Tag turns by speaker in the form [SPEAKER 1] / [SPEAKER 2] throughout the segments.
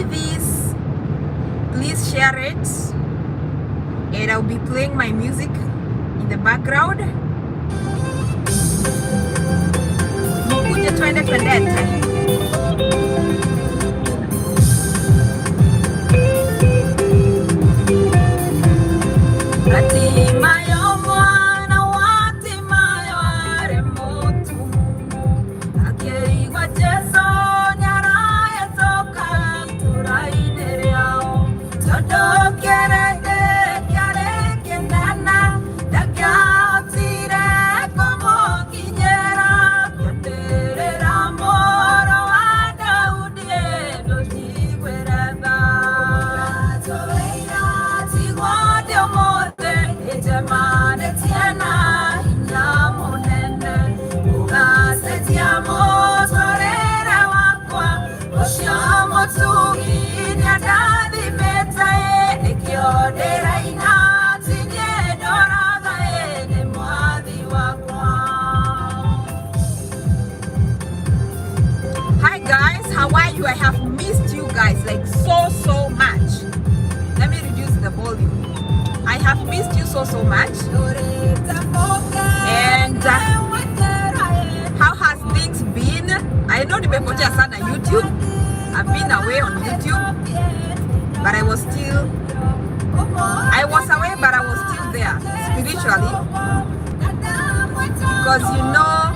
[SPEAKER 1] see this, please share it, and I'll be playing my music in the background. Mukuje twende twendete. Hi guys, how are you? I have missed you guys like so much. Let me reduce the volume. I have missed you so much. And how has things been? I know nimepotea sana YouTube. I've been away on YouTube, but I was away, but I was still there spiritually, because you know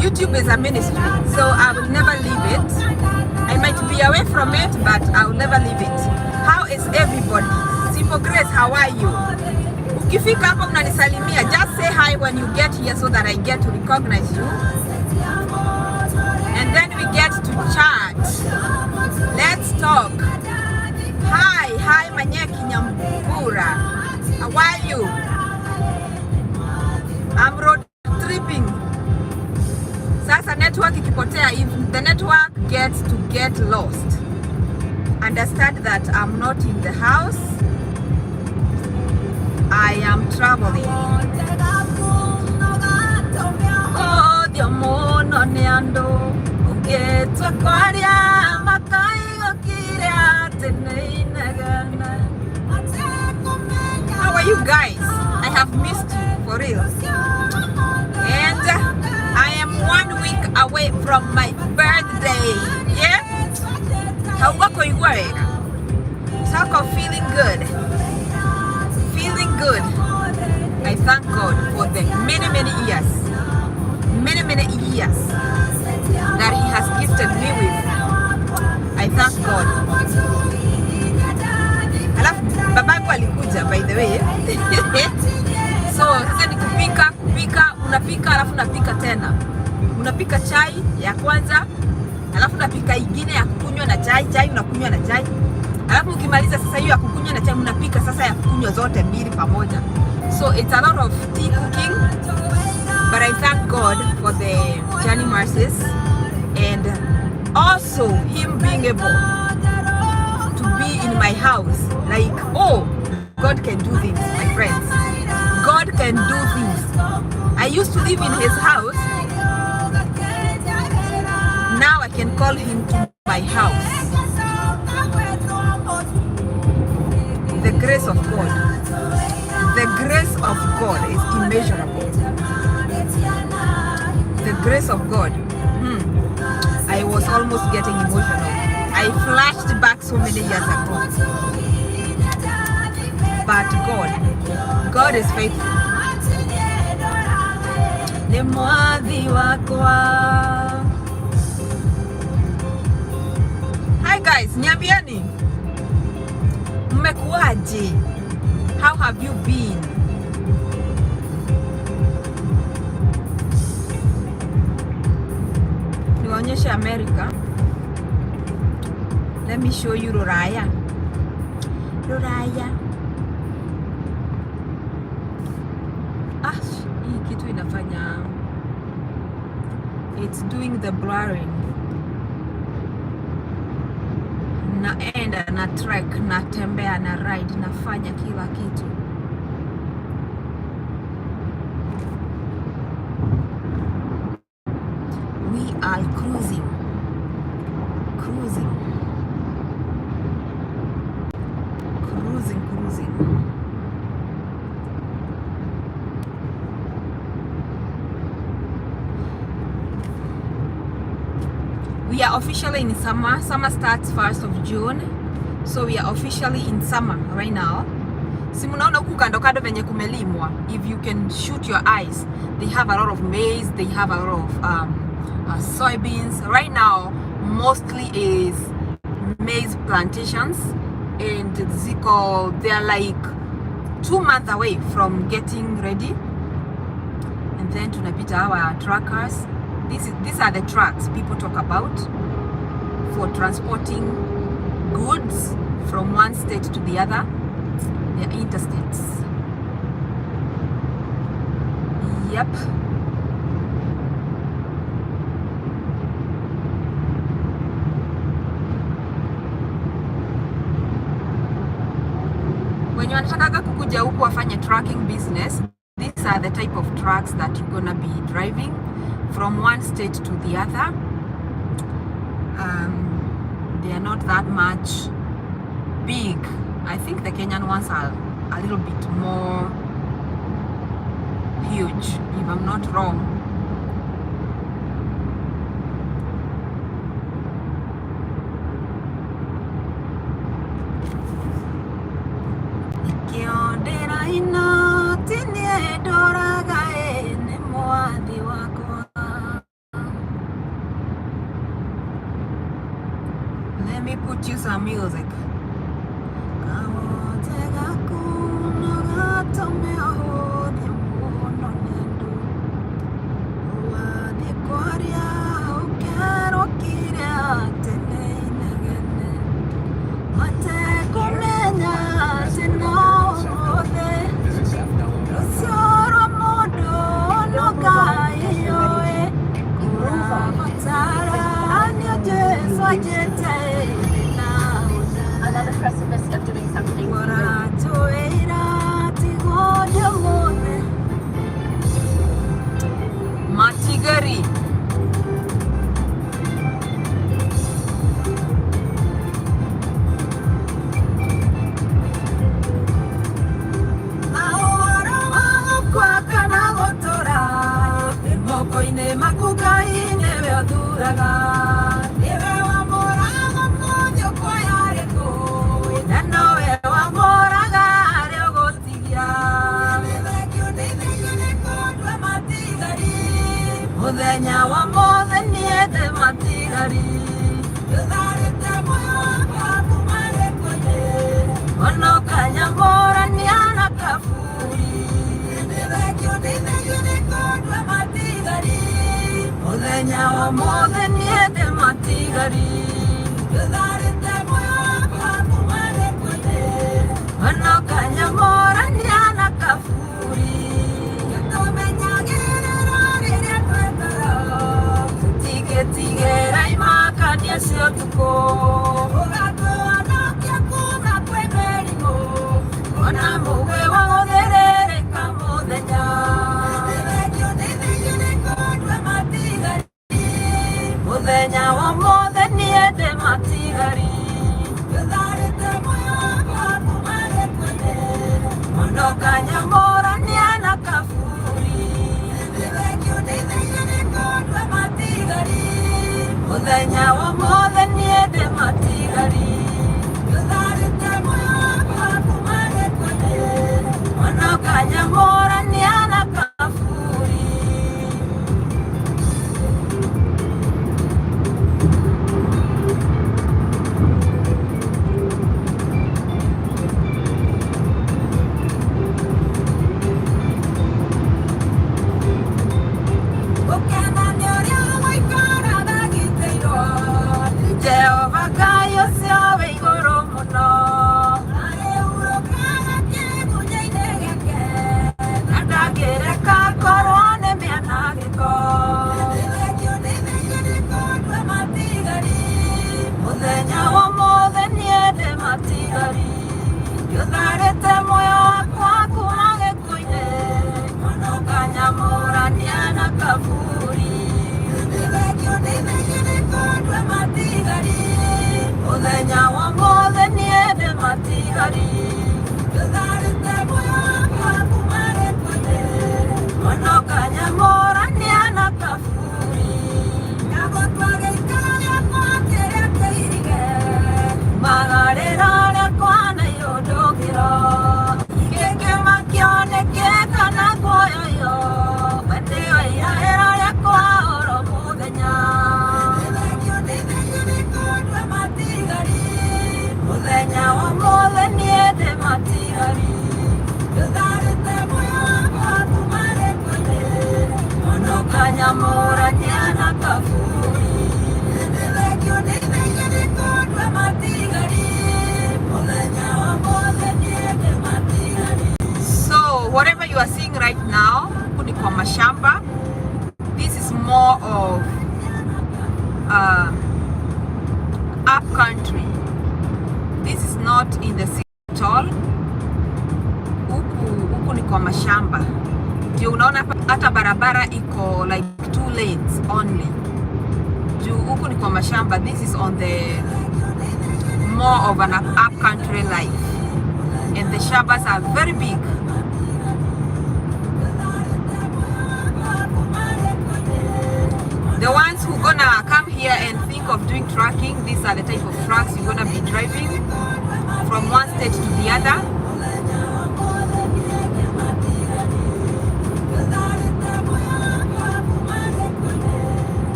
[SPEAKER 1] YouTube is a ministry, so I will never leave it. I might be away from it, but I will never leave it. How is everybody? Simple Grace, how are you? Ukifika hapa unanisalimia, just say hi when you get here so that I get to recognize you. And then we get to chat. Let's talk. Hi Manyeki Nyambura. How are you? I'm road tripping. Sasa network ikipotea, if the network gets to get lost, understand that I'm not in the house. I am traveling. Oh, Diomono Neando, Ugetwa Kwaria, Makaigo Kiria, Teneina. How are you guys? I have missed you for real. And I am 1 week away from my birthday. Yeah? How are you going? Talk of feeling good. Feeling good. I thank God for the many years that He has gifted me with. I thank God. Alafu babangu alikuja by the way. So sasa ni kupika, unapika alafu unapika tena. Unapika chai ya kwanza, alafu unapika ingine ya kukunywa na chai unakunywa na chai. Alafu ukimaliza sasa hiyo ya kukunywa na chai unapika sasa ya kukunywa zote mbili pamoja. So it's a lot of tea cooking, but I thank God for the journey mercies and also Him being able to be in my house. Like, oh, God can do things, my friends. God can do things. I used to live in His house. Now I can call Him to my house. The grace of God. The grace of God is immeasurable. The grace of God. I was almost getting emotional. I flashed back so many years ago. But God is faithful. Hi guys, niambieni. Mmekuaje? How have you been? Niwaonyeshe America. Let me show you Roraya. Hii kitu inafanya, it's doing the blurring. Naenda na trek, natembea na ride, nafanya kila kitu. We are cruising cruising. We are officially in summer. Summer starts 1st of June. So we are officially in summer right now. Si munaona huku kando kando venye kumelimwa. If you can shoot your eyes, they have a lot of maize, they have a lot of soybeans. Right now, mostly is maize plantations, and they're like 2 months away from getting ready. And then tunapita our truckers. These are the trucks people talk about for transporting goods from one state to the other. They are interstates. Yep. When you wanataka kukuja huku wafanye trucking business, these are the type of trucks that you're gonna be driving from one state to the other. They are not that much big. I think the Kenyan ones are a little bit more huge, if I'm not wrong. Let me put you some music.
[SPEAKER 2] Another precipice of doing something.
[SPEAKER 1] Matigari. Muthenya wa mothe niende matigari tutharite moyo wakwa kumare kwenye ono kanyamora niana kaburi ndithekio nikondwe matigari muthenya wa mothe niende matigari tutharite moyo wakwa kumare kwenye ono kanyamora niana kaburi tigera imakania cio tuko ugatwanakia kuna kwe mĩrimũ ona mũgwe wa gũtherereka mũthenya ndithegio nĩkondwe matigari mũthenya wa mothe niende matigari tutharĩte moyo wakwa kumare kwene ono kanyamora niana kaburi ndithegio nĩkondwe matigari muthenya wa mothe niende matigari tutharĩte moyo wakwa kumare kwene ono kanyamora niana kaburi. Ukenda nĩ ũrĩa waikaraga gĩtĩiro So whatever you are seeing right now, huku ni kwa mashamba. This is more of up country. This is not in the city at all. Huku ni kwa mashamba. Ndio unaona hata barabara iko like 2 lanes only. Juu huku ni kwa mashamba. This is on the more of an up country life. And the shambas are very big. The ones who gonna come here and think of doing trucking, these are the type of trucks you're gonna be driving from one state to the other.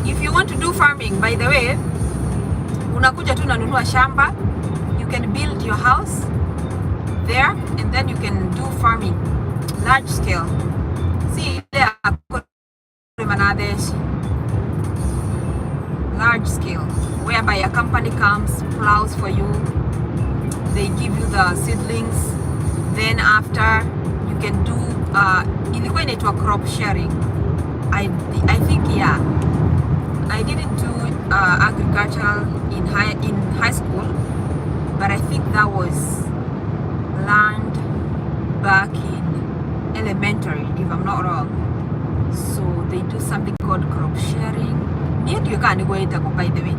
[SPEAKER 1] If you want to do farming, by the way, unakuja tu unanunua shamba, you can build your house there and then you can do farming large scale. See there, large scale, whereby a company comes, plows for you, they give you the seedlings, then after you can do ilikuwa inaitwa crop sharing. I think, yeah, I didn't do agricultural in high school, but I think that was learned back in elementary, if I'm not wrong. So they do something called crop sharing. By the way,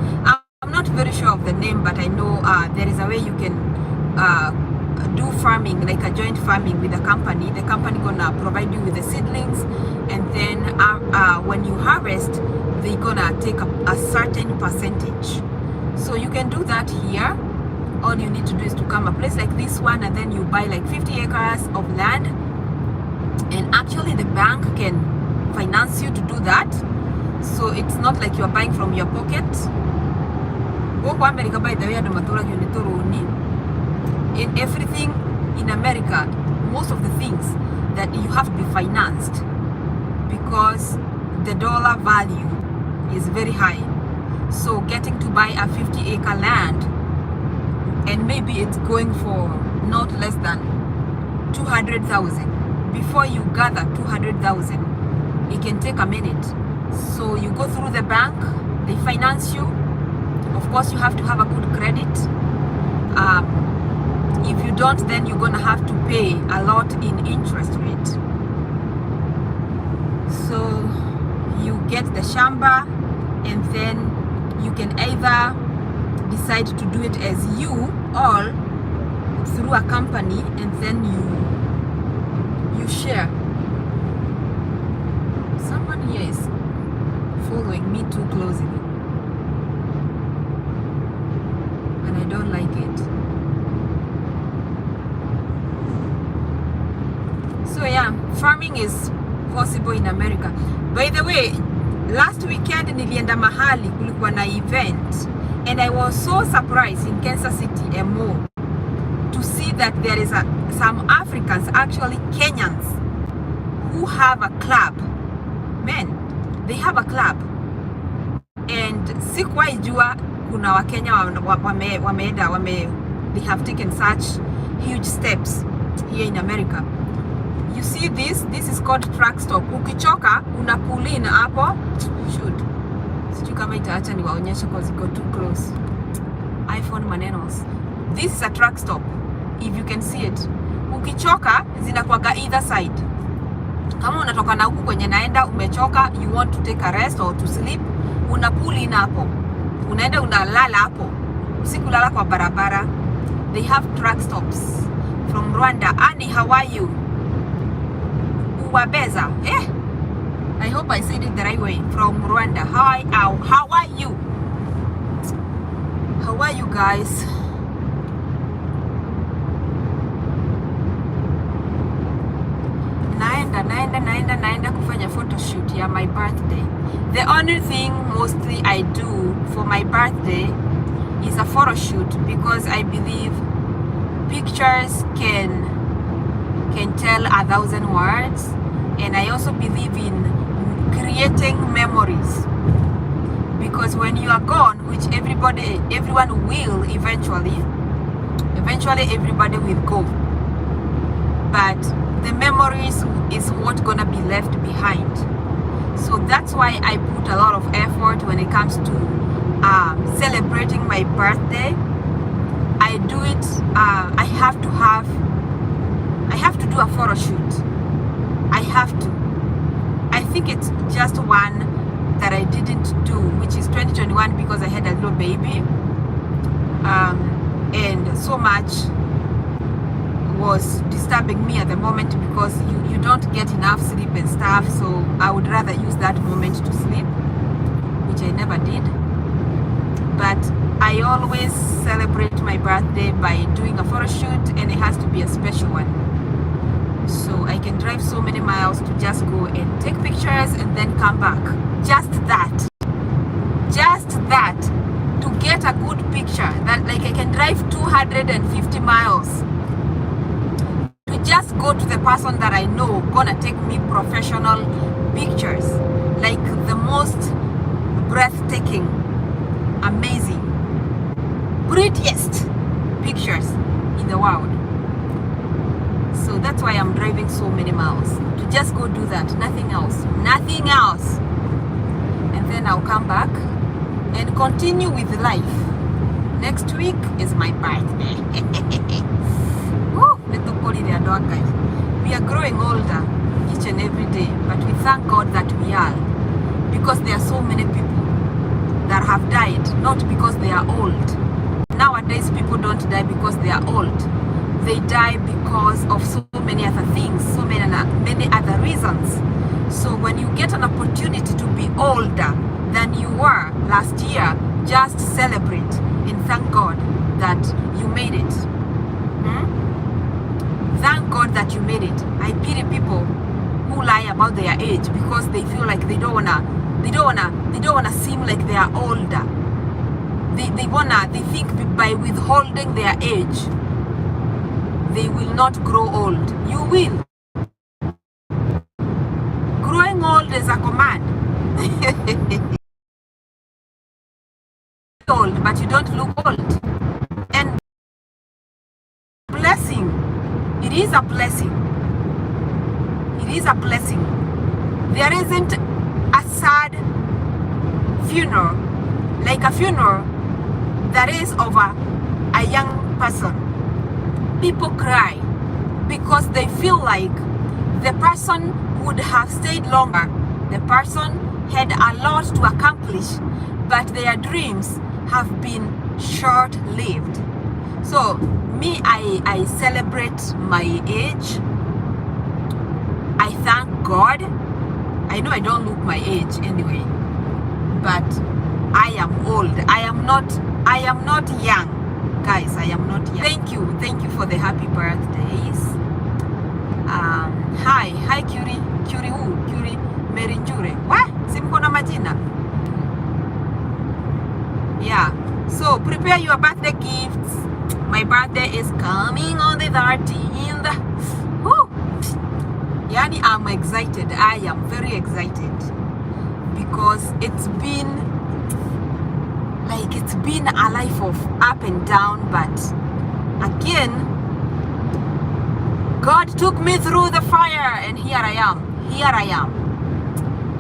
[SPEAKER 1] I'm not very sure of the name, but I know there is a way you can do farming, like a joint farming with a company. The company gonna provide you with the seedlings, and then when you harvest, they gonna take a certain percentage. So you can do that here. All you need to do is to come a place like this one, and then you buy like 50 acres of land, and actually the bank can finance you to do that. So it's not like you're buying from your pocket. America, by the way, in everything in America, most of the things that you have to be financed because the dollar value is very high. So getting to buy a 50-acre land, and maybe it's going for not less than 200,000. Before you gather 200,000, it can take a minute. So you go through the bank, they finance you. Of course, you have to have a good credit. If you don't, then you're gonna have to pay a lot in interest rate. So you get the shamba, and then you can either decide to do it as you or through a company, and then you share. Someone here is following me too closely, and I don't like it. So yeah, farming is possible in America. By the way, last weekend nilienda mahali kulikuwa na event, and I was so surprised in Kansas City, MO, to see that there is some Africans, actually Kenyans, who have a club. Men, they have a club. And sikuwahi jua kuna Wakenya they have taken such huge steps here in America. You see this is called truck stop. Ukichoka una pull in hapo. Shoot. Sijui kama itaacha niwaonyeshe because it got too close. iPhone manenos. This is a truck stop. If you can see it. Ukichoka zinakuwaga either side. Kama unatoka na huku kwenye naenda umechoka, you want to take a rest or to sleep, una pull in hapo. Unaenda unalala hapo. Usikulala kwa barabara. They have truck stops from Rwanda. Annie, how are you? Uwabeza. I hope I said it the right way. From Rwanda. How are you? How are you guys? Naenda kufanya photo shoot ya my birthday. The only thing mostly I do for my birthday is a photo shoot, because I believe pictures can tell 1,000 words, and I also believe in creating memories, because when you are gone, which everyone will eventually everybody will go, but the memories is what gonna be left behind. So that's why I put a lot of effort when it comes to celebrating my birthday. I do it. I have to do a photo shoot. I have to. I think it's just one that I didn't do, which is 2021, because I had a little baby, and so much was disturbing me at the moment, because you don't get enough sleep and stuff. So I would rather use that moment to sleep, which I never did. But I always celebrate my birthday by doing a photo shoot, and it has to be a special one. So I can drive so many miles to just go and take pictures and then come back. Just that to get a good picture. That, like, I can drive 250 miles to just go to the person that I know gonna take me professional pictures, like the most breathtaking, amazing, prettiest pictures in the world. So that's why I'm driving so many miles, to just go do that, nothing else. And then I'll come back and continue with life. Next week is my birthday. Woo, we are growing older each and every day, but we thank God that we are, because there are so many people that have died not because they are old. Nowadays people don't die because they are old. They die because of so many other things, so many other reasons. So when you get an opportunity to be older than you were last year, just celebrate and thank God that you made it. Thank God that you made it. I pity people who lie about their age because they feel like they don't wanna seem like they are older. They think by withholding their age, they will not grow old. You will. Growing old is a command. Old, but you don't look old. And blessing. It is a blessing. It is a blessing. There isn't a sad funeral, like a funeral that is over a young person. People cry because they feel like the person would have stayed longer. The person had a lot to accomplish, but their dreams have been short-lived. So me, I celebrate my age. I thank God. I know I don't look my age anyway, but I am old. I am not young. Guys, I am not young. Thank you for the happy birthdays. Hi Curie Mary Njure. What? Simko na majina. Yeah. So prepare your birthday gifts. My birthday is coming on the 13th. Woo! Yani, I'm excited. I am very excited because it's been a life of up and down, but again, God took me through the fire, and here I am.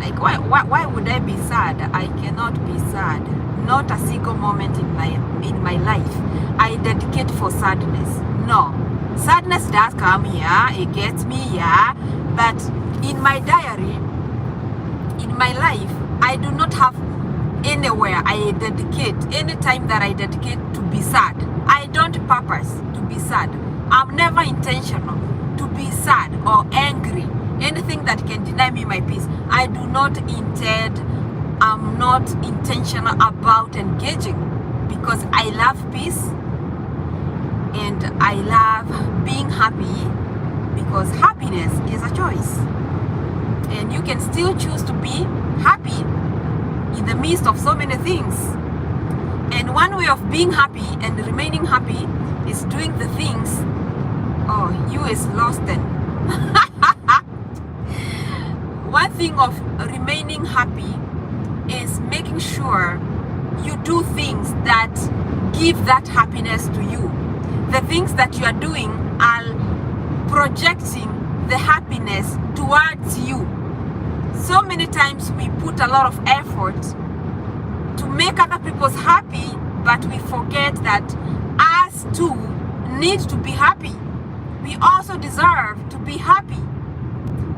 [SPEAKER 1] Like, why would I be sad? I cannot be sad. Not a single moment in my life I dedicate for sadness. No, sadness does come here. It gets me here, but in my diary, in my life, I do not have anywhere I dedicate, any time that I dedicate to be sad. I don't purpose to be sad. I'm never intentional to be sad or angry. Anything that can deny me my peace, I do not intend. I'm not intentional about engaging, because I love peace and I love being happy, because happiness is a choice, and you can still choose to be happy in the midst of so many things. And one way of being happy and remaining happy is doing the things, oh, you is lost then. One thing of remaining happy is making sure you do things that give that happiness to you. The things that you are doing are projecting the happiness towards you. So many times we put a lot of effort to make other people happy, but we forget that us too need to be happy. We also deserve to be happy.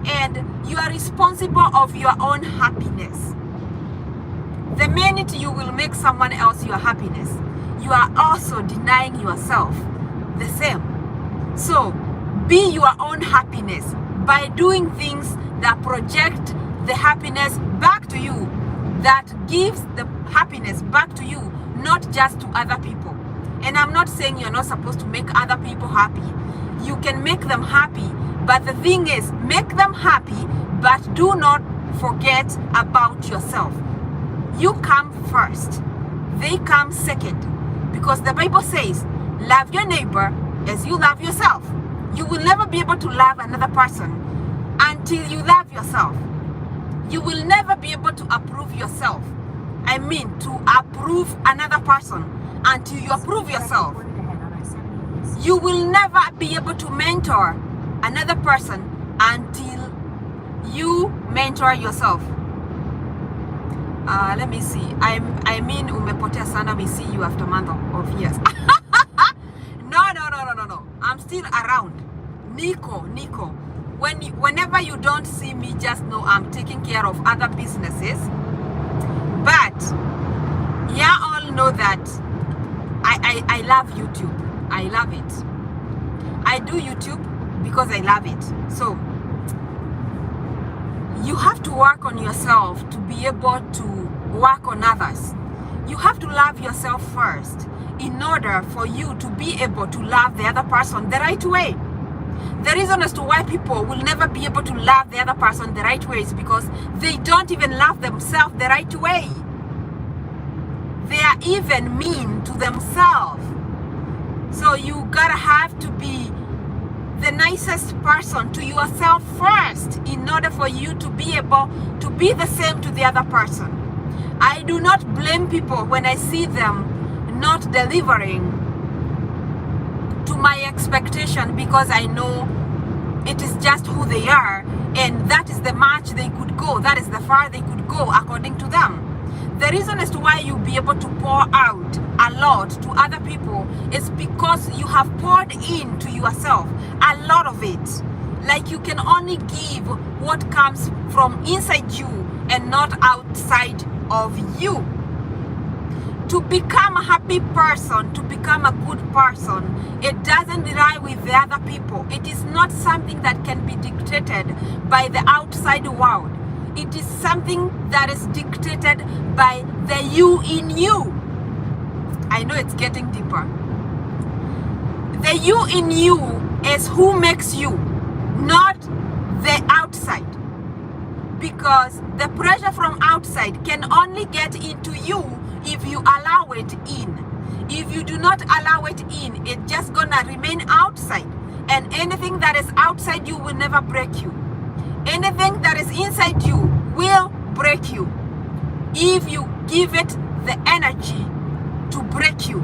[SPEAKER 1] And you are responsible of your own happiness. The minute you will make someone else your happiness, you are also denying yourself the same. So be your own happiness by doing things that project the happiness back to you, that gives the happiness back to you, not just to other people. And I'm not saying you're not supposed to make other people happy. You can make them happy, but the thing is, make them happy, but do not forget about yourself. You come first, they come second, because the Bible says, love your neighbor as you love yourself. You will never be able to love another person until you love yourself. You will never be able to approve yourself. I mean, to approve another person until you approve yourself. You will never be able to mentor another person until you mentor yourself. Let me see. I mean, umepotea sana. We see you after a month of years. No. I'm still around. Nico. Whenever you don't see me, just know I'm taking care of other businesses. But yeah, all know that I love YouTube. I love it. I do YouTube because I love it. So you have to work on yourself to be able to work on others. You have to love yourself first in order for you to be able to love the other person the right way. The reason as to why people will never be able to love the other person the right way is because they don't even love themselves the right way. They are even mean to themselves. So you gotta have to be the nicest person to yourself first in order for you to be able to be the same to the other person. I do not blame people when I see them not delivering to my expectation, because I know it is just who they are, and that is the much they could go, that is the far they could go according to them. The reason as to why you'll be able to pour out a lot to other people is because you have poured into yourself a lot of it. Like you can only give what comes from inside you and not outside of you. To become a happy person, to become a good person, it doesn't rely with the other people. It is not something that can be dictated by the outside world. It is something that is dictated by the you in you. I know it's getting deeper. The you in you is who makes you, not the outside. Because the pressure from outside can only get into you if you allow it in. If you do not allow it in, it's just gonna remain outside. And anything that is outside you will never break you. Anything that is inside you will break you if you give it the energy to break you.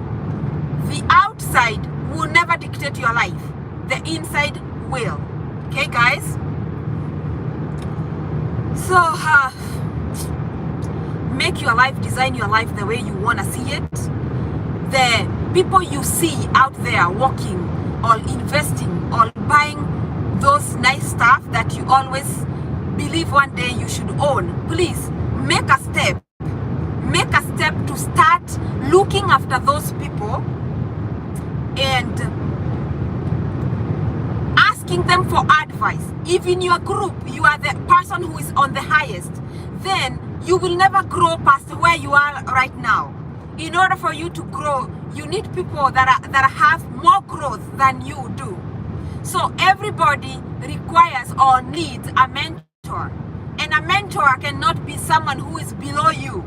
[SPEAKER 1] The outside will never dictate your life. The inside will. Okay, guys? So, make your life, design your life the way you want to see it. The people you see out there walking or investing or buying those nice stuff that you always believe one day you should own, please make a step. Make a step to start looking after those people and asking them for advice. If in your group you are the person who is on the highest, then you will never grow past where you are right now. In order for you to grow, you need people that have more growth than you do. So everybody requires or needs a mentor. And a mentor cannot be someone who is below you.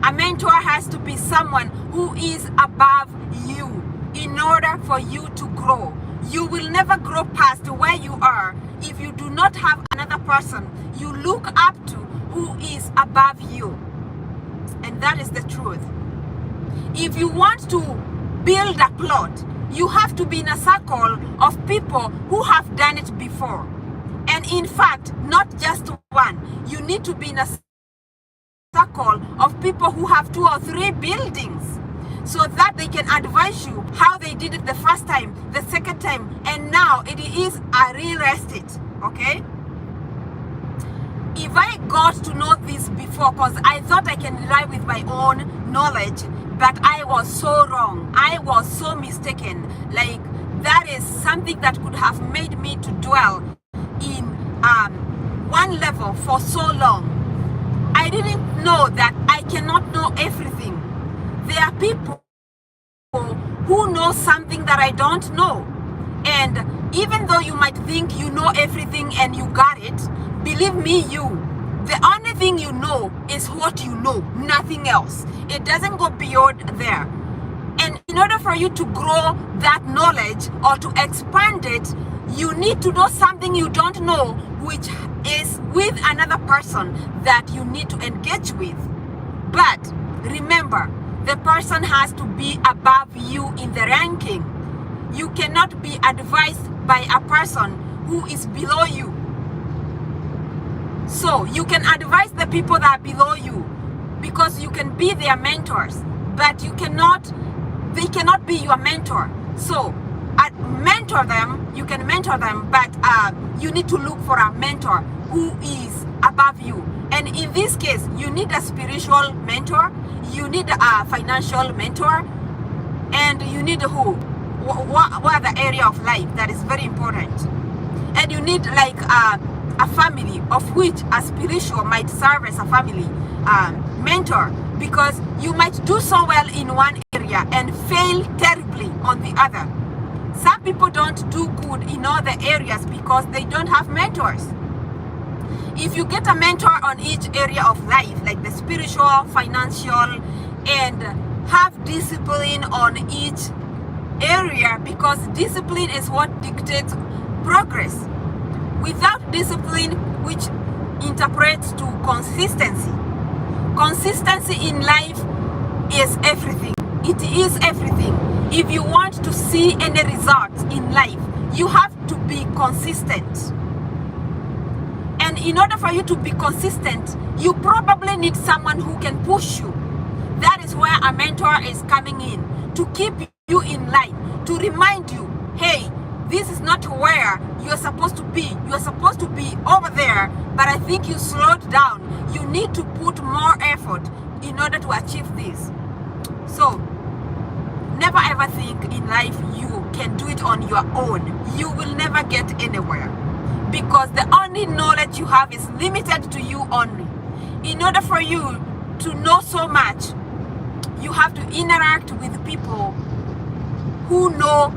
[SPEAKER 1] A mentor has to be someone who is above you. in order for you to grow. You will never grow past where you are if you do not have another person you look up to who is above you. And that is the truth. If you want to build a plot, you have to be in a circle of people who have done it before. And in fact, not just one. You need to be in a circle of people who have 2 or 3 buildings, so that they can advise you how they did it the first time, the second time, and now it is a real estate, okay? If I got to know this before, because I thought I can rely with my own knowledge, but I was so wrong. I was so mistaken. Like, that is something that could have made me to dwell in one level for so long. I didn't know that I cannot know everything. There are people who know something that I don't know. And even though you might think you know everything and you got it, believe me, the only thing you know is what you know, nothing else. It doesn't go beyond there. And in order for you to grow that knowledge or to expand it, you need to know something you don't know, which is with another person that you need to engage with. But remember, the person has to be above you in the ranking. You cannot be advised by a person who is below you. So you can advise the people that are below you because you can be their mentors, but they cannot be your mentor. So you can mentor them, but you need to look for a mentor who is above you. And in this case, you need a spiritual mentor, you need a financial mentor, and you need what are the area of life that is very important. And you need like a family, of which a spiritual might serve as a family mentor, because you might do so well in one area and fail terribly on the other. Some people don't do good in all the areas because they don't have mentors. If you get a mentor on each area of life, like the spiritual, financial, and have discipline on each area, because discipline is what dictates progress. Without discipline, which interprets to consistency. Consistency in life is everything. It is everything. If you want to see any results in life, you have to be consistent. And in order for you to be consistent, you probably need someone who can push you. That is where a mentor is coming in, to keep you in line, to remind you, hey, this is not where you're supposed to be. You're supposed to be over there, but I think you slowed down. You need to put more effort in order to achieve this. So, never ever think in life you can do it on your own. You will never get anywhere, because the only knowledge you have is limited to you only. In order for you to know so much, you have to interact with people who know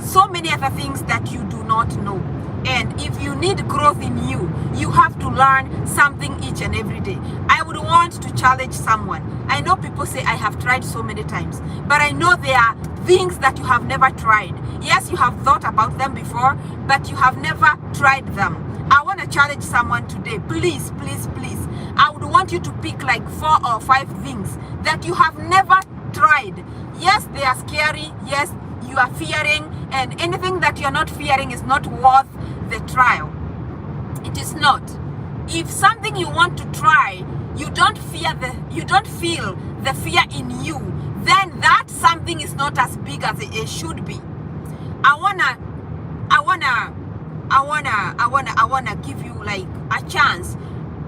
[SPEAKER 1] so many other things that you do not know. And if you need growth in you, you have to learn something each and every day. I would want to challenge someone. I know people say I have tried so many times, but I know there are things that you have never tried. Yes, you have thought about them before, but you have never tried them. I want to challenge someone today. Please, please, please. I would want you to pick like 4 or 5 things that you have never tried. Yes, they are scary. Yes, you are fearing, and anything that you are not fearing is not worth the trial. It is not. If something you want to try, you don't feel the fear in you, then that something is not as big as it should be. I wanna give you like a chance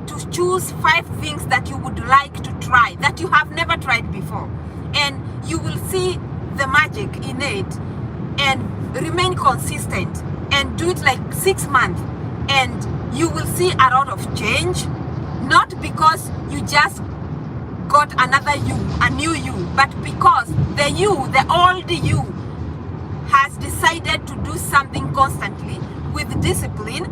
[SPEAKER 1] to choose 5 things that you would like to try that you have never tried before, and you will see the magic in it, and remain consistent and do it like 6 months, and you will see a lot of change. Not because you just got another you, a new you, but because the old you has decided to do something constantly with discipline,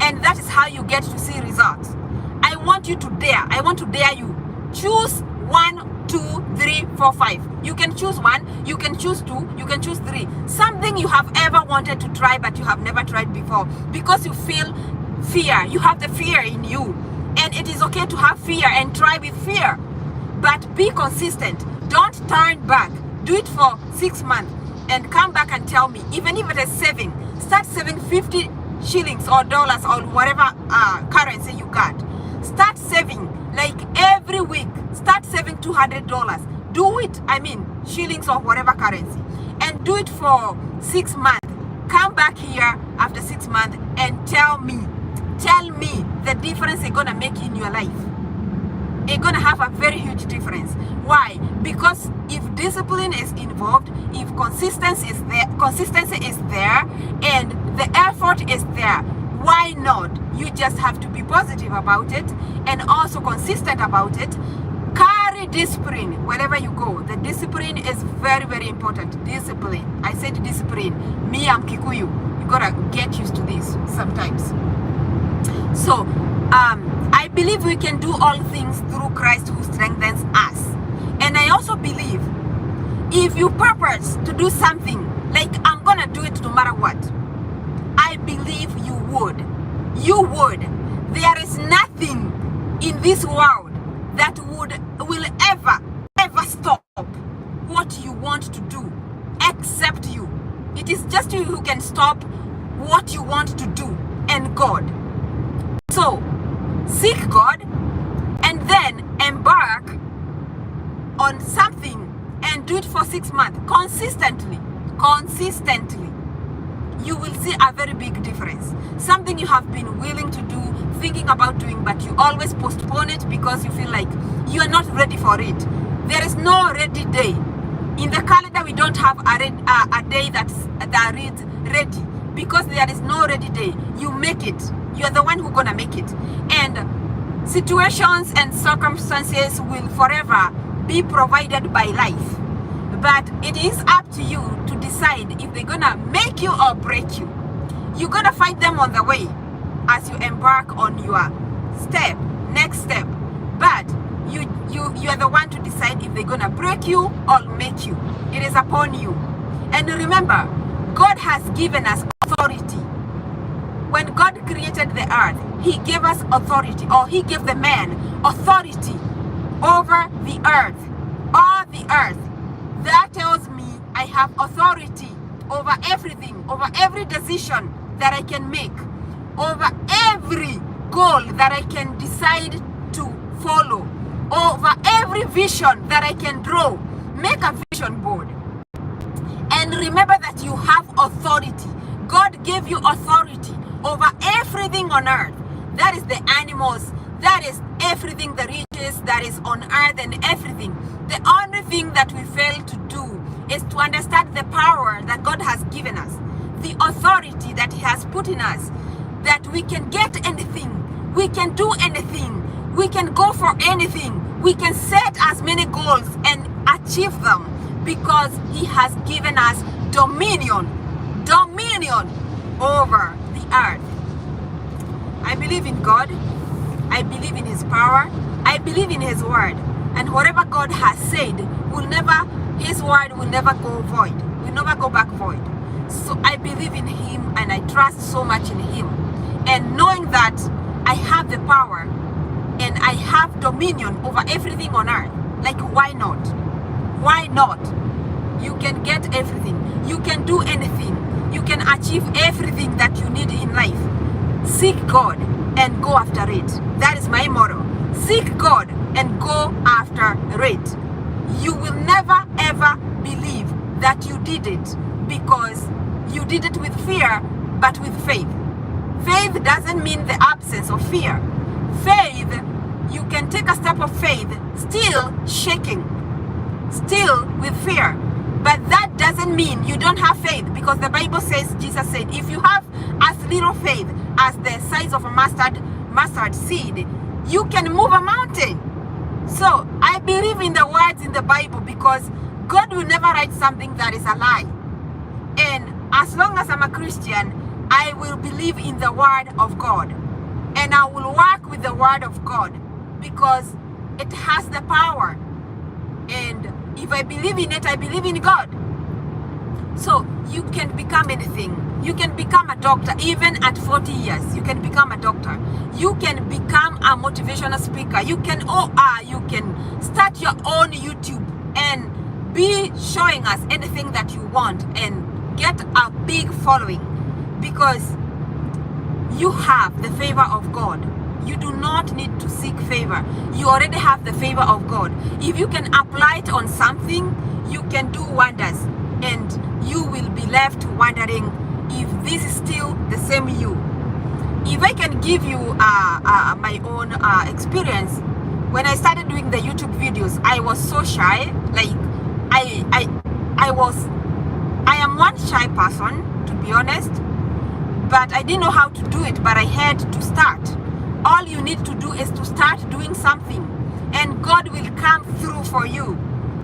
[SPEAKER 1] and that is how you get to see results. I want to dare you. Choose 1 2, 3, 4, 5. You can choose 1, you can choose 2, you can choose 3. Something you have ever wanted to try but you have never tried before, because you feel fear. You have the fear in you, and it is okay to have fear and try with fear, but be consistent. Don't turn back. Do it for 6 months and come back and tell me. Even if it is saving, start saving 50 shillings or dollars or whatever currency you got. Start saving like every week. Start saving $200. Do it, I mean shillings or whatever currency, and do it for 6 months. Come back here after 6 months and tell me the difference it's gonna make in your life. It's gonna have a very huge difference. Why? Because if discipline is involved, if consistency is there, and the effort is there, why not? You just have to be positive about it and also consistent about it. Carry discipline wherever you go. The discipline is very, very important. Discipline. I said discipline. Me, I'm Kikuyu. You gotta get used to this sometimes. So, I believe we can do all things through Christ who strengthens us. And I also believe if you purpose to do something, like I'm gonna do it no matter what, I believe you would. You would. There is nothing in this world that will ever stop what you want to do except you. It is just you who can stop what you want to do, and God. So seek God and then embark on something and do it for 6 months consistently. You will see a very big difference. Something you have been willing to do, thinking about doing, but you always postpone it because you feel like you are not ready for it. There is no ready day. In the calendar, we don't have a day that reads ready, because there is no ready day. You make it. You are the one who's gonna make it. And situations and circumstances will forever be provided by life. But it is up to you to decide if they're gonna make you or break you. You're gonna fight them on the way as you embark on your next step. But you are the one to decide if they're gonna break you or make you. It is upon you. And remember, God has given us authority. When God created the earth, He gave us authority, or He gave the man authority over the earth, all the earth. That tells me I have authority over everything, over every decision that I can make, over every goal that I can decide to follow, over every vision that I can draw. Make a vision board. And remember that you have authority. God gave you authority over everything on earth. That is the animals, that is everything, the riches that is on earth and everything. The only thing that we fail to do is to understand the power that God has given us, the authority that He has put in us, that we can get anything, we can do anything, we can go for anything, we can set as many goals and achieve them, because He has given us dominion over the earth. I believe in God. I believe in His power. I believe in His word. And whatever God has said His word will never go void. Will never go back void. So I believe in Him and I trust so much in Him. And knowing that I have the power and I have dominion over everything on earth. Like, why not? Why not? You can get everything. You can do anything. You can achieve everything that you need in life. Seek God and go after it. That is my motto. Seek God and go after it. You will never ever believe that you did it because you did it with fear, but with faith. Faith doesn't mean the absence of fear. Faith, you can take a step of faith still shaking, still with fear. But that doesn't mean you don't have faith, because the Bible says, Jesus said, if you have as little faith as the size of a mustard seed, you can move a mountain. So I believe in the words in the Bible, because God will never write something that is a lie. And as long as I'm a Christian, I will believe in the word of God. And I will work with the word of God, because it has the power. And if I believe in it, I believe in God. So you can become anything. You can become a doctor. Even at 40 years, you can become a doctor. You can become a motivational speaker. You can start your own YouTube and be showing us anything that you want and get a big following, because you have the favor of God. You do not need to seek favor. You already have the favor of God. If you can apply it on something, you can do wonders, and you will be left wondering if this is still the same you. If I can give you my own experience, when I started doing the YouTube videos, I was so shy. Like I am one shy person, to be honest, but I didn't know how to do it, but I had to start. All you need to do is to start doing something, and God will come through for you.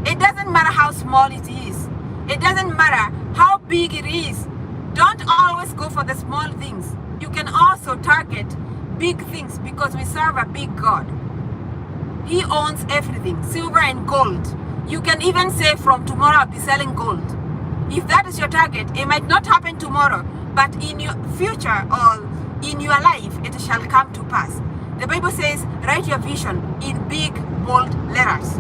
[SPEAKER 1] It doesn't matter how small it is. It doesn't matter how big it is. Don't always go for the small things. You can also target big things, because we serve a big God. He owns everything, silver and gold. You can even say, from tomorrow I'll be selling gold. If that is your target, it might not happen tomorrow, but in your future or in your life, it shall come to pass. The Bible says, write your vision in big, bold letters.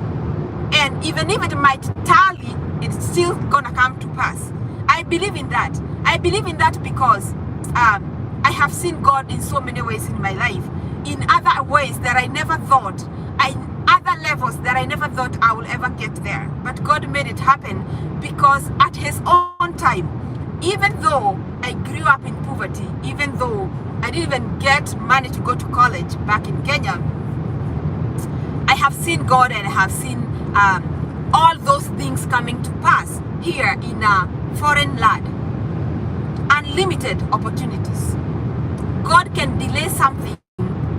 [SPEAKER 1] And even if it might tally, it's still gonna come to pass. I believe in that. I believe in that because I have seen God in so many ways in my life, in other ways that I never thought, other levels that I never thought I will ever get there. But God made it happen, because at His own time, even though I grew up in poverty, even though I didn't even get money to go to college back in Kenya, I have seen God, and I have seen all those things coming to pass here in a foreign land. Unlimited opportunities. God can delay something,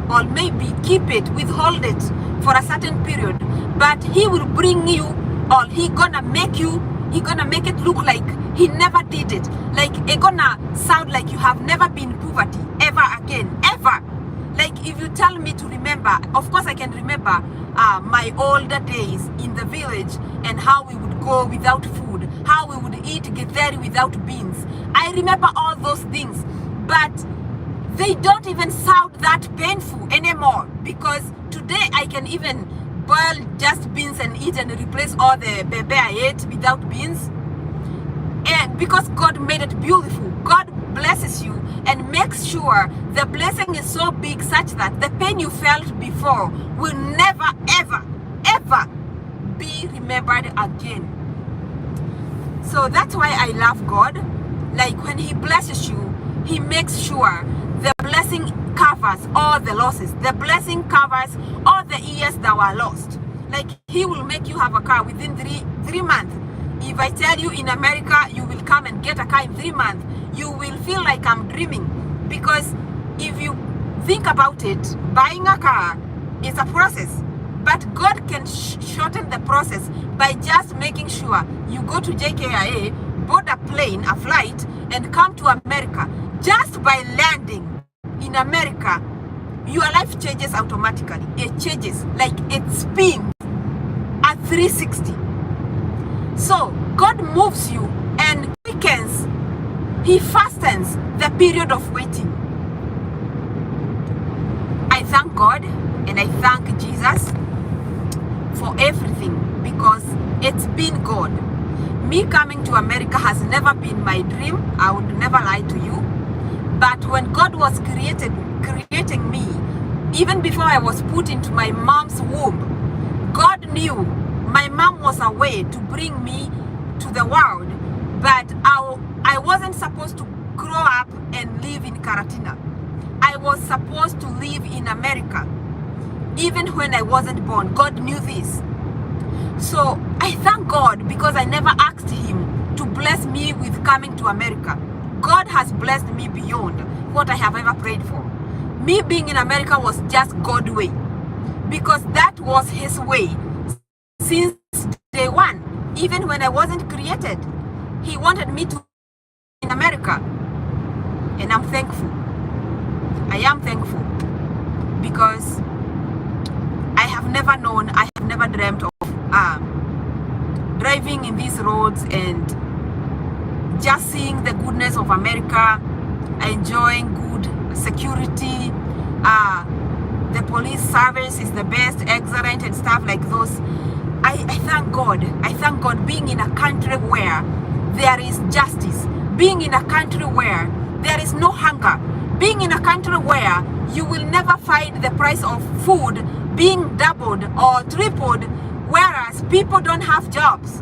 [SPEAKER 1] or maybe keep it, withhold it for a certain period, but He will bring you, or He gonna make it look like He never did it. Like it gonna sound like you have never been in poverty ever again, ever. Like if you tell me to remember, of course I can remember my older days in the village, and how we would go without food, how we would eat githeri without beans. I remember all those things, but they don't even sound that painful anymore, because today I can even boil just beans and eat and replace all the bebe I ate without beans. And because God made it beautiful, God blesses you and makes sure the blessing is so big such that the pain you felt before will never, ever, ever be remembered again. So that's why I love God. Like when He blesses you, He makes sure the blessing covers all the losses. The blessing covers all the years that were lost. Like He will make you have a car within three months. If I tell you in America you will come and get a car in 3 months, you will feel like I'm dreaming. Because if you think about it, buying a car is a process. But God can shorten the process by just making sure you go to JKIA, board a plane, a flight, and come to America. Just by landing in America, your life changes automatically. It changes, like it spins at 360. So God moves you and quickens. He fastens the period of waiting. I thank God and I thank Jesus for everything, because it's been God. Me coming to America has never been my dream. I would never lie to you. But when God was creating me, even before I was put into my mom's womb, God knew my mom was a way to bring me to the world. But I wasn't supposed to grow up and live in Karatina. I was supposed to live in America. Even when I wasn't born, God knew this. So I thank God, because I never asked Him to bless me with coming to America. God has blessed me beyond what I have ever prayed for. Me being in America was just God's way, because that was His way since day one. Even when I wasn't created, He wanted me to be in America. And I'm thankful. I am thankful, because I have never known, I have never dreamt of driving in these roads and just seeing the goodness of America, enjoying good security, the police service is the best, excellent, and stuff like those. I thank God. I thank God being in a country where there is justice, being in a country where there is no hunger, being in a country where you will never find the price of food being doubled or tripled, whereas people don't have jobs.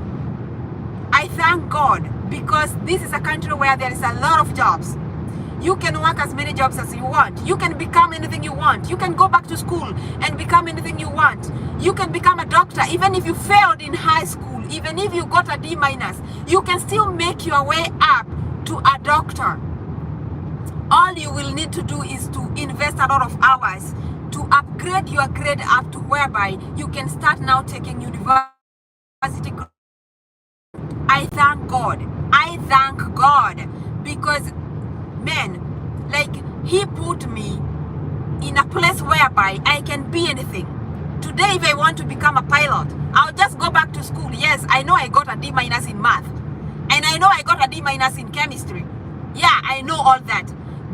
[SPEAKER 1] I thank God because this is a country where there is a lot of jobs. You can work as many jobs as you want. You can become anything you want. You can go back to school and become anything you want. You can become a doctor even if you failed in high school, even if you got a D-, you can still make your way up to a doctor. All you will need to do is to invest a lot of hours to upgrade your grade up to whereby you can start now taking university. I thank God. I thank God because, man, like he put me in a place whereby I can be anything. Today, if I want to become a pilot, I'll just go back to school. Yes, I know I got a D- in math. And I know I got a D- in chemistry. Yeah, I know all that.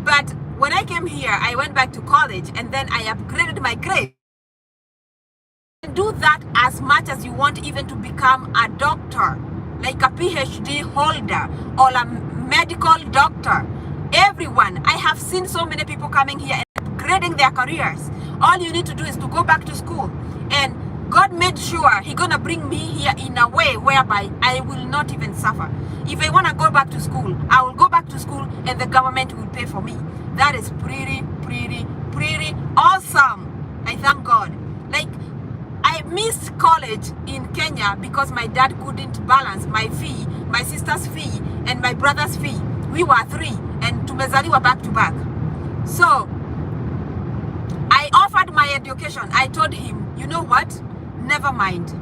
[SPEAKER 1] But when I came here, I went back to college and then I upgraded my grade. You can do that as much as you want, even to become a doctor, like a PhD holder or a medical doctor. Everyone, I have seen so many people coming here and upgrading their careers. All you need to do is to go back to school. And God made sure He's gonna bring me here in a way whereby I will not even suffer. If I wanna go back to school, I will go back to school and the government will pay for me. That is pretty awesome. I thank God. Like, I missed college in Kenya because my dad couldn't balance my fee, my sister's fee, and my brother's fee. We were three and tumezaliwa back to back. So I offered my education. I told him, you know what? Never mind.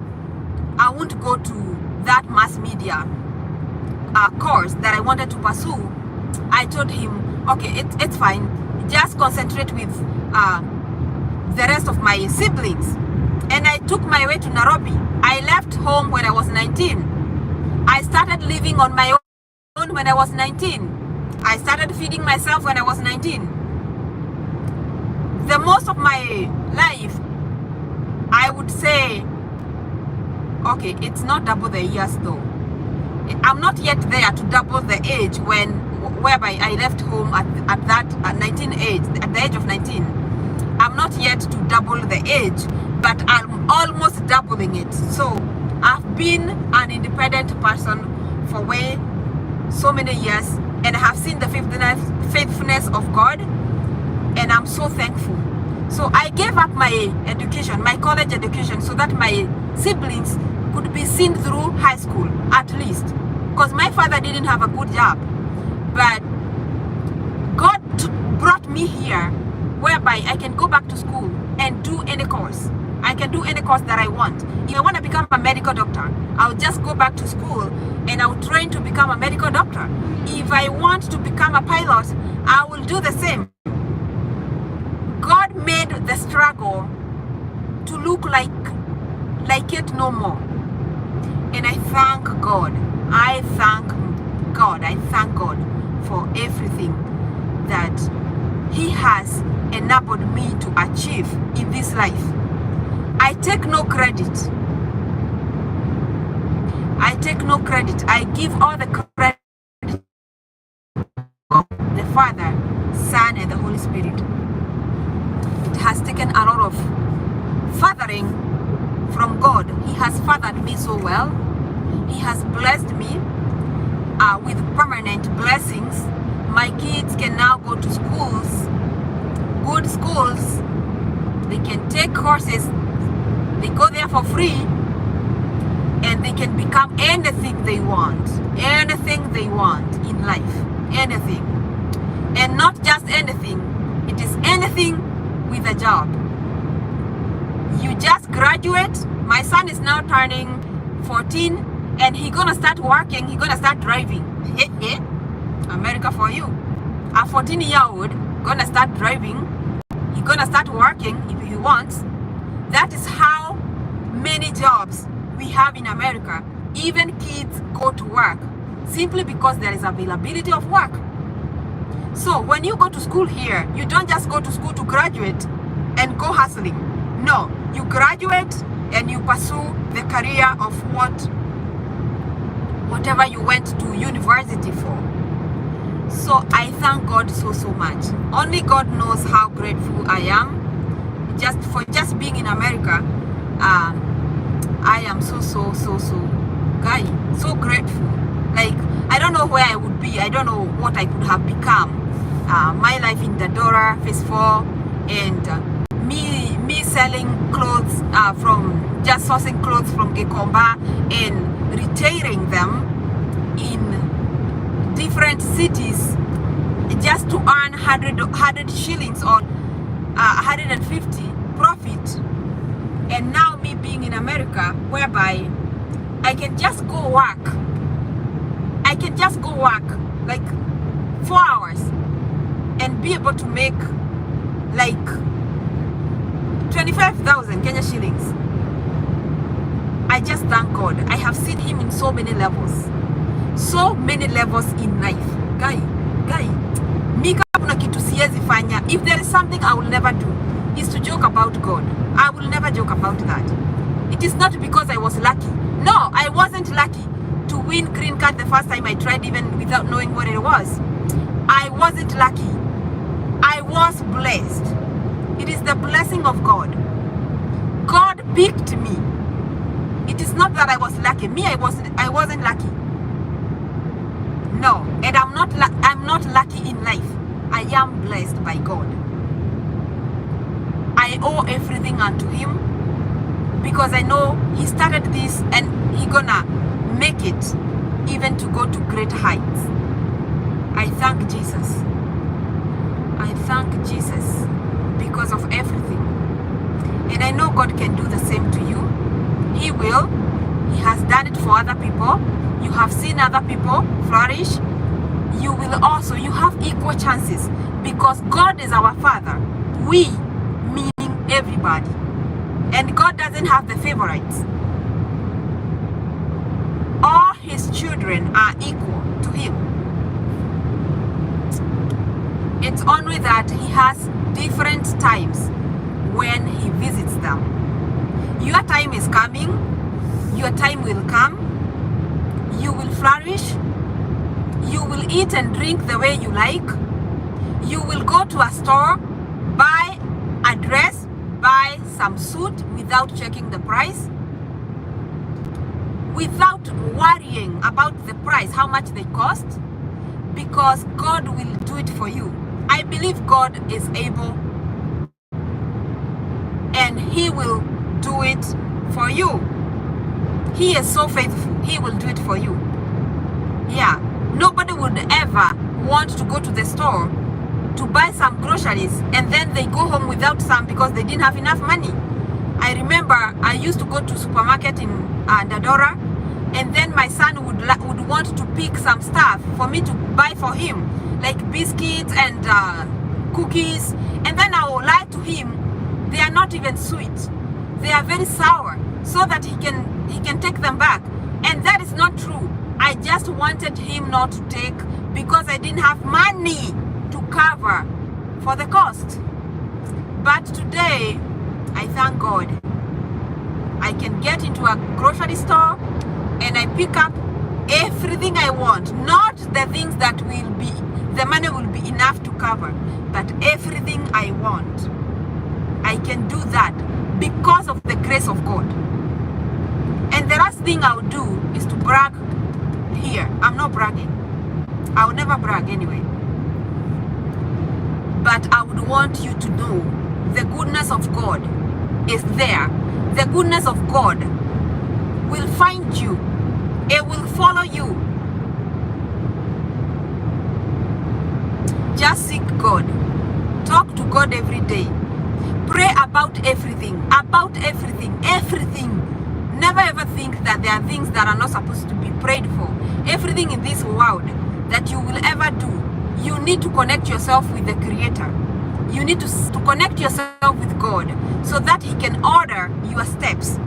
[SPEAKER 1] I won't go to that mass media course that I wanted to pursue. I told him, okay, it's fine. Just concentrate with the rest of my siblings. And I took my way to Nairobi. I left home when I was 19. I started living on my own when I was 19. I started feeding myself when I was 19. The most of my life, I would say, okay, it's not double the years though. I'm not yet there to double the age whereby I left home at that 19 age, at the age of 19. I'm not yet to double the age, but I'm almost doubling it. So I've been an independent person for way so many years, and I have seen the faithfulness of God, and I'm so thankful. So I gave up my education, my college education, so that my siblings could be seen through high school at least, because my father didn't have a good job. But God brought me here whereby I can go back to school and do any course. I can do any course that I want. If I want to become a medical doctor, I'll just go back to school and I'll train to become a medical doctor. If I want to become a pilot, I will do the same. God made the struggle to look like it no more. And I thank God. I thank God. I thank God for everything that He has enabled me to achieve in this life. I take no credit. I take no credit. I give all the credit to the Father, Son, and the Holy Spirit. It has taken a lot of fathering from God. He has fathered me so well. He has blessed me with permanent blessings. My kids can now go to schools, good schools. They can take courses. They go there for free, and they can become anything they want. Anything they want in life. Anything. And not just anything. It is anything with a job. You just graduate. My son is now turning 14, and he's gonna start working. He's gonna start driving. America for you. A 14-year-old gonna start driving. He's gonna start working if he wants. That is how many jobs we have in America. Even kids go to work simply because there is availability of work. So when you go to school here, you don't just go to school to graduate and go hustling. No, you graduate and you pursue the career of whatever you went to university for. So I thank God so much. Only God knows how grateful I am just being in America. I am so grateful. Like, I don't know where I would be. I don't know what I could have become. My life in Dadora, phase 4, and me selling clothes from just sourcing clothes from Gekomba and retailing them in different cities just to earn 100 shillings or 150 profit. And now me being in America, whereby I can just go work like 4 hours and be able to make like 25,000 Kenya shillings. I just thank God. I have seen him in so many levels in life. Guy, mi kuna kitu siwezi fanya. If there is something I will never do, is to joke about God. I will never joke about that. It is not because I was lucky. No, I wasn't lucky to win green card the first time I tried, even without knowing what it was. I wasn't lucky. I was blessed. It is the blessing of God. God picked me. It is not that I was lucky. I wasn't lucky. No, and I'm not lucky in life. I am blessed by God. I owe everything unto him because I know he started this and he gonna make it even to go to great heights. I thank Jesus. I thank Jesus because of everything. And I know God can do the same to you. He will. He has done it for other people. You have seen other people flourish. You will also, you have equal chances because God is our Father. We, meaning everybody. And God doesn't have the favorites. All his children are equal to him. It's only that he has different times when he visits them. Your time is coming. Your time will come. You will flourish. You will eat and drink the way you like. You will go to a store, buy a dress, buy some suit without checking the price, without worrying about the price, how much they cost, because God will do it for you. I believe God is able and he will do it for you. He is so faithful. He will do it for you. Yeah. Nobody would ever want to go to the store to buy some groceries and then they go home without some because they didn't have enough money. I remember I used to go to supermarket in Dadora, and then my son would want to pick some stuff for me to buy for him, like biscuits and cookies, and then I will lie to him, they are not even sweet, they are very sour, so that he can take them back. And that is not true. I just wanted him not to take because I didn't have money to cover for the cost. But today, I thank God. I can get into a grocery store and I pick up everything I want. Not the things that the money will be enough to cover, but everything I want. I can do that because of the grace of God. And the last thing I would do is to brag here. I'm not bragging. I would never brag anyway. But I would want you to know the goodness of God is there. The goodness of God will find you. It will follow you. Just seek God. Talk to God every day. Pray about everything. About everything. Everything. Never ever think that there are things that are not supposed to be prayed for. Everything in this world that you will ever do, you need to connect yourself with the Creator. You need to connect yourself with God so that He can order your steps.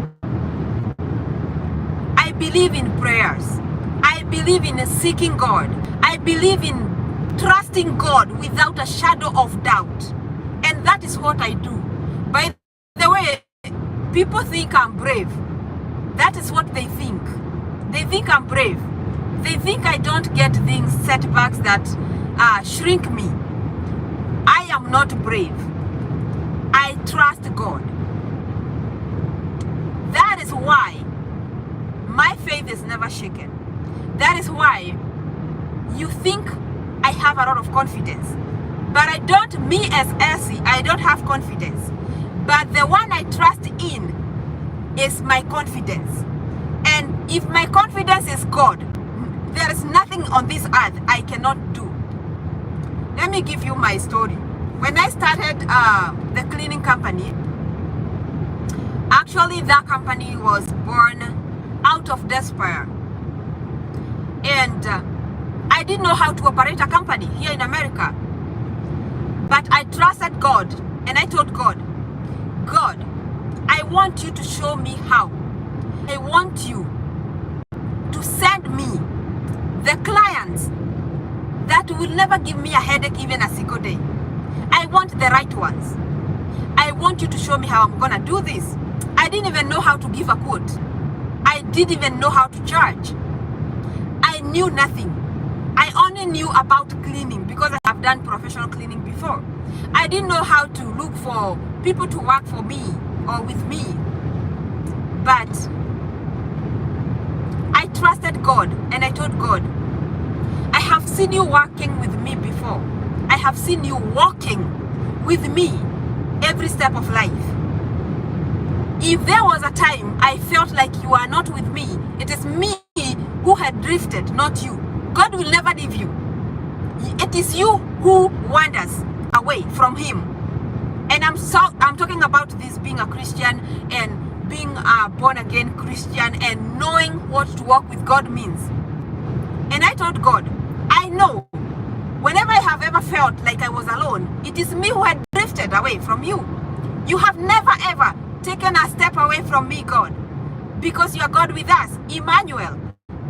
[SPEAKER 1] I believe in prayers. I believe in seeking God. I believe in trusting God without a shadow of doubt. And that is what I do. By the way, people think I'm brave. That is what they think. They think I'm brave. They think I don't get things, setbacks that shrink me. I am not brave. I trust God. That is why my faith is never shaken. That is why you think I have a lot of confidence. But I don't, me as Essie, I don't have confidence. But the one I trust in is my confidence. And if my confidence is God, there is nothing on this earth I cannot do. Let me give you my story. When I started the cleaning company, actually that company was born out of despair. And I didn't know how to operate a company here in America. But I trusted God and I told God, God, I want you to show me how. I want you to send me the clients that will never give me a headache even a single day. I want the right ones. I want you to show me how I'm gonna do this. I didn't even know how to give a quote. I didn't even know how to charge. I knew nothing. I only knew about cleaning because I have done professional cleaning before. I didn't know how to look for people to work for me or with me. But I trusted God and I told God, I have seen you working with me before. I have seen you walking with me every step of life. If there was a time I felt like you are not with me, it is me who had drifted, not you. God will never leave you. It is you who wanders away from Him. And I'm talking about this being a Christian and being a born again Christian and knowing what to walk with God means. And I told God, I know whenever I have ever felt like I was alone, it is me who had drifted away from you. You have never ever taken a step away from me, God, because you are God with us, Emmanuel,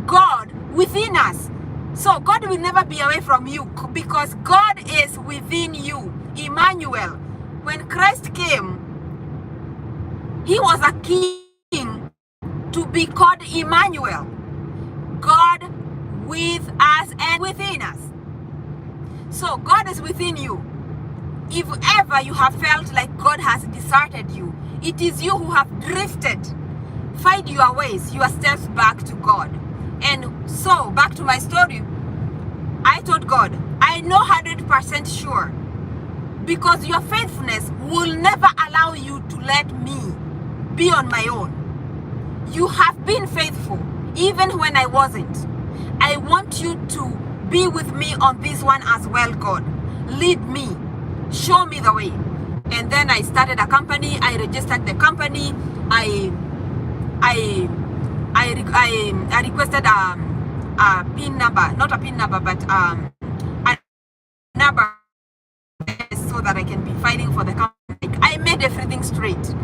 [SPEAKER 1] God within us. So God will never be away from you because God is within you, Emmanuel. When Christ came, He was a king to be called Emmanuel, God with us and within us. So God is within you. If ever you have felt like God has deserted you, it is you who have drifted. Find your ways, your steps back to God. And so, back to my story, I told God, I know 100% sure, because your faithfulness will never allow you to let me be on my own. You have been faithful, even when I wasn't. I want you to be with me on this one as well, God. Lead me. Show me the way. And then I started a company. I registered the company. I requested a PIN number, not a PIN number, but a number so that I can be filing for the company. I made everything straight.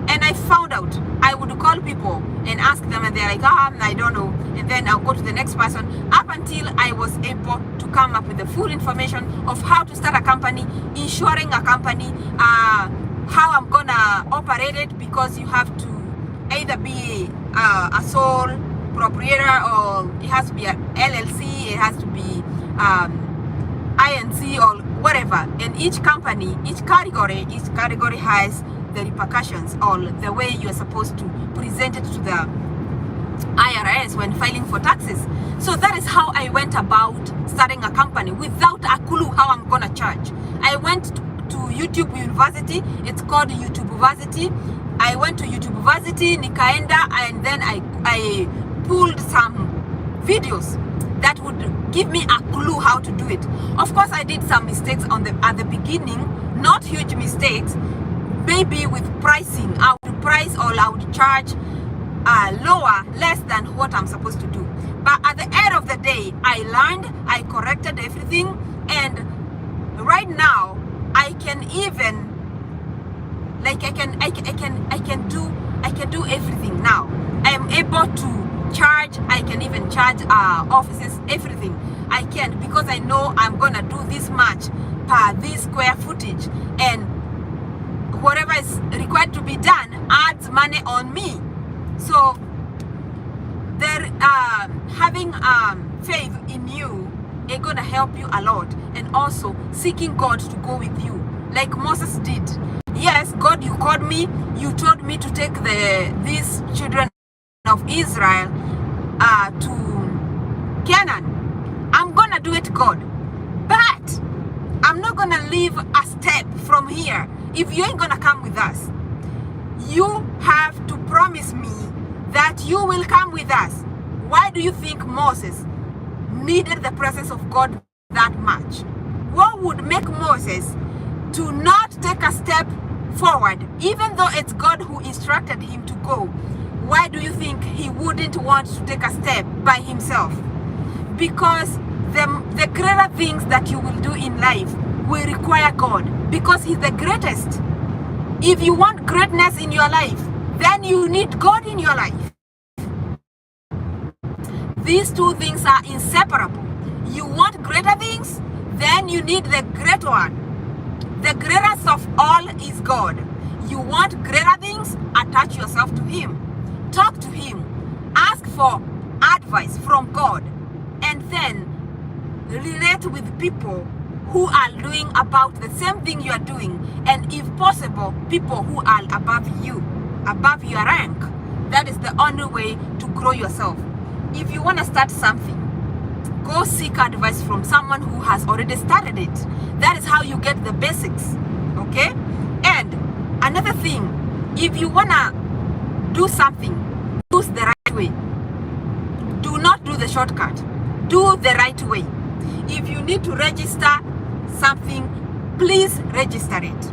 [SPEAKER 1] And I found out I would call people and ask them, and they're like, I don't know. And then I'll go to the next person up until I was able to come up with the full information of how to start a company, insuring a company, how I'm gonna operate it, because you have to either be a sole proprietor or it has to be an LLC, it has to be INC or whatever. And each company, each category has the repercussions or the way you're supposed to present it to the IRS when filing for taxes. So that is how I went about starting a company without a clue how I'm gonna charge. I went to YouTube University. It's called YouTube University. I went to YouTube University, nikaenda, and then I pulled some videos that would give me a clue how to do it. Of course, I did some mistakes at the beginning, not huge mistakes. Maybe with pricing, I would price or I would charge less than what I'm supposed to do. But at the end of the day, I learned, I corrected everything, and right now I can even I can do everything now. I am able to charge charge offices, everything. I can, because I know I'm gonna do this much per this square footage, and whatever is required to be done adds money on me. So there, having faith in you is gonna help you a lot, and also seeking God to go with you, like Moses did. Yes, God, you called me, you told me to take these children of Israel to Canaan. I'm gonna do it, God, but I'm not gonna leave a step from here if you ain't gonna come with us. You have to promise me that you will come with us. Why do you think Moses needed the presence of God that much? What would make Moses to not take a step forward, even though it's God who instructed him to go? Why do you think he wouldn't want to take a step by himself? Because the greater things that you will do in life will require God, because he's the greatest. If you want greatness in your life, then you need God in your life. These two things are inseparable. You want greater things, then you need the great one. The greatest of all is God. You want greater things, attach yourself to him. Talk to him. Ask for advice from God. And then relate with people who are doing about the same thing you are doing. And if possible, people who are above you, above your rank. That is the only way to grow yourself. If you want to start something, go seek advice from someone who has already started it. That is how you get the basics, okay? And another thing, if you want to do something, use the right way. Do not do the shortcut. Do the right way. If you need to register something, please register it.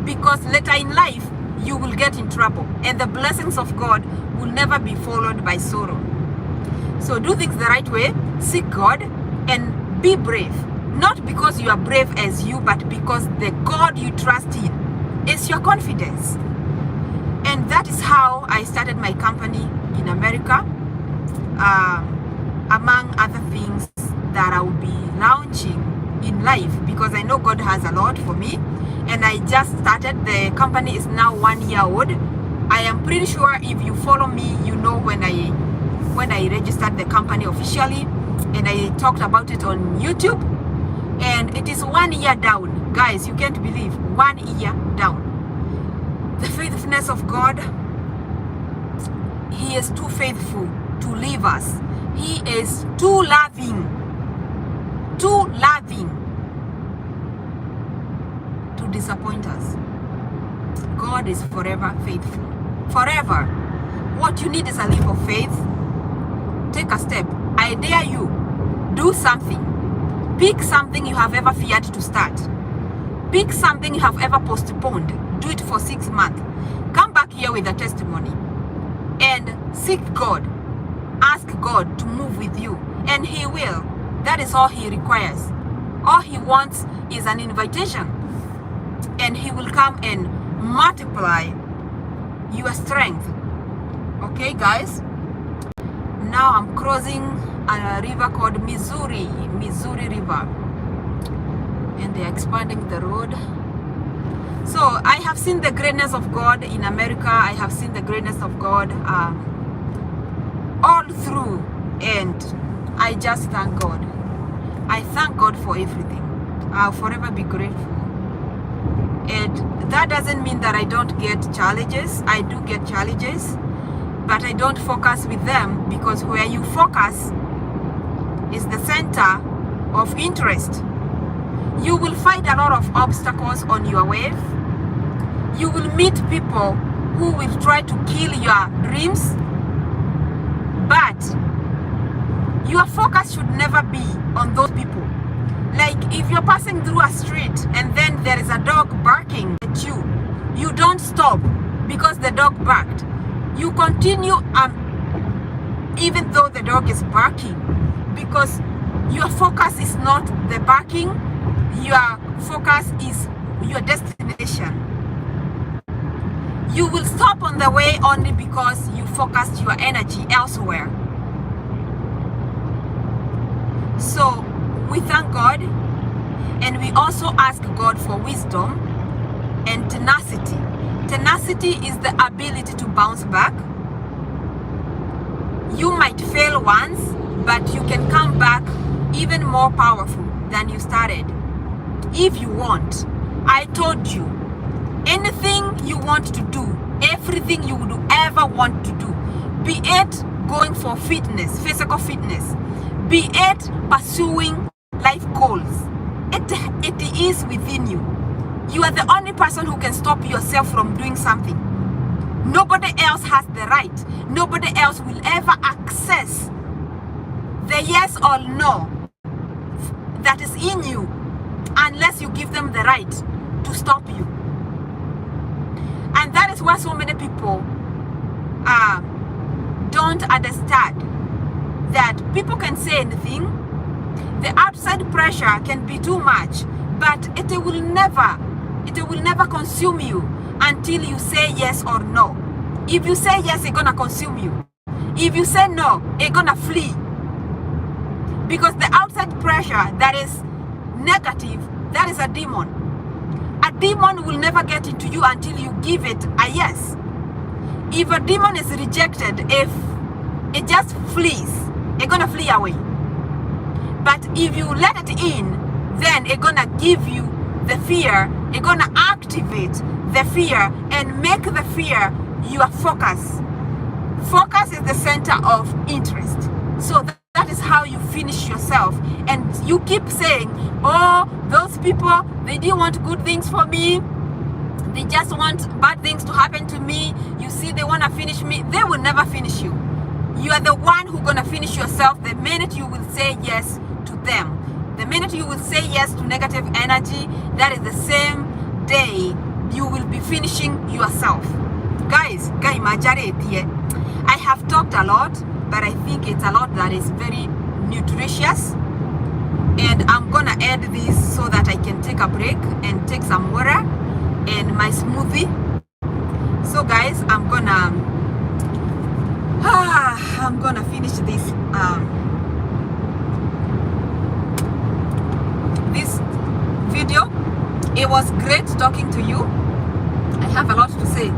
[SPEAKER 1] Because later in life, you will get in trouble. And the blessings of God will never be followed by sorrow. So do things the right way, seek God, and be brave. Not because you are brave as you, but because the God you trust in is your confidence. And that is how I started my company in America. Among other things that I will be launching in life, because I know God has a lot for me. And I just started. The company is now 1 year old. I am pretty sure if you follow me, you know when I registered the company officially, and I talked about it on YouTube. And it is 1 year down. Guys, you can't believe, 1 year down. The faithfulness of God, he is too faithful to leave us. He is too loving to disappoint us. God is forever faithful. Forever. What you need is a leap of faith. Take a step. I dare you. Do something. Pick something you have ever feared to start. Pick something you have ever postponed. Do it for 6 months. Come back here with a testimony. And seek God. Ask God to move with you. And he will. That is all he requires. All he wants is an invitation. And he will come and multiply your strength. Okay, guys? Now I'm crossing a river called Missouri River. And they're expanding the road. So I have seen the greatness of God in America. I have seen the greatness of God all through. And I just thank God. I thank God for everything. I'll forever be grateful. And that doesn't mean that I don't get challenges. I do get challenges, but I don't focus with them, because where you focus is the center of interest. You will find a lot of obstacles on your way. You will meet people who will try to kill your dreams, but your focus should never be on those people. Like if you're passing through a street and then there is a dog barking at you, you don't stop because the dog barked. You continue even though the dog is barking, because your focus is not the barking, your focus is your destination. You will stop on the way only because you focused your energy elsewhere. So we thank God, and we also ask God for wisdom and tenacity. Tenacity is the ability to bounce back. You might fail once, but you can come back even more powerful than you started. If you want, I told you, anything you want to do, everything you would ever want to do, be it going for fitness, physical fitness, be it pursuing life goals, it is within you. You are the only person who can stop yourself from doing something. Nobody else has the right. Nobody else will ever access the yes or no that is in you unless you give them the right to stop you. And that is why so many people don't understand that people can say anything. The outside pressure can be too much, but it will never consume you until you say yes or no. If you say yes, it's gonna consume you. If you say no, it's gonna flee. Because the outside pressure that is negative, that is a demon. A demon will never get into you until you give it a yes. If a demon is rejected, if it just flees, it's gonna flee away. But if you let it in, then it's gonna give you the fear, it's gonna activate the fear and make the fear your focus. Focus is the center of interest. So that is how you finish yourself. And you keep saying, oh, those people, they didn't want good things for me. They just want bad things to happen to me. You see, they want to finish me. They will never finish you. You are the one who's going to finish yourself the minute you will say yes to them. The minute you will say yes to negative energy, that is the same day you will be finishing yourself. Guys, I have talked a lot, but I think it's a lot that is very nutritious. And I'm gonna end this so that I can take a break and take some water and my smoothie. So guys, I'm gonna finish this this video. It was great talking to you. I have a lot to say.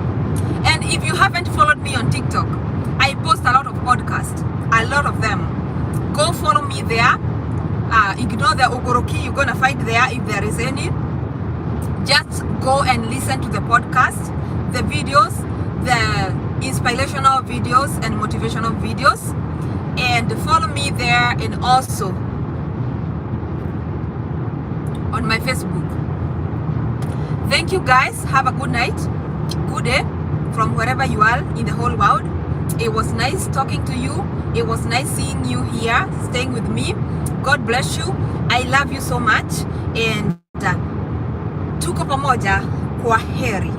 [SPEAKER 1] And if you haven't followed me on TikTok, I post a lot of podcasts, a lot of them. Go follow me there. Ignore the Ogoroki you're gonna find there if there is any. Just go and listen to the podcast, the videos, the inspirational videos and motivational videos, and follow me there, and also on my Facebook. Thank you guys. Have a good night, good day from wherever you are in the whole world. It was nice talking to you. It was nice seeing you here, staying with me. God bless you. I love you so much. And tuko pamoja. Kwa heri.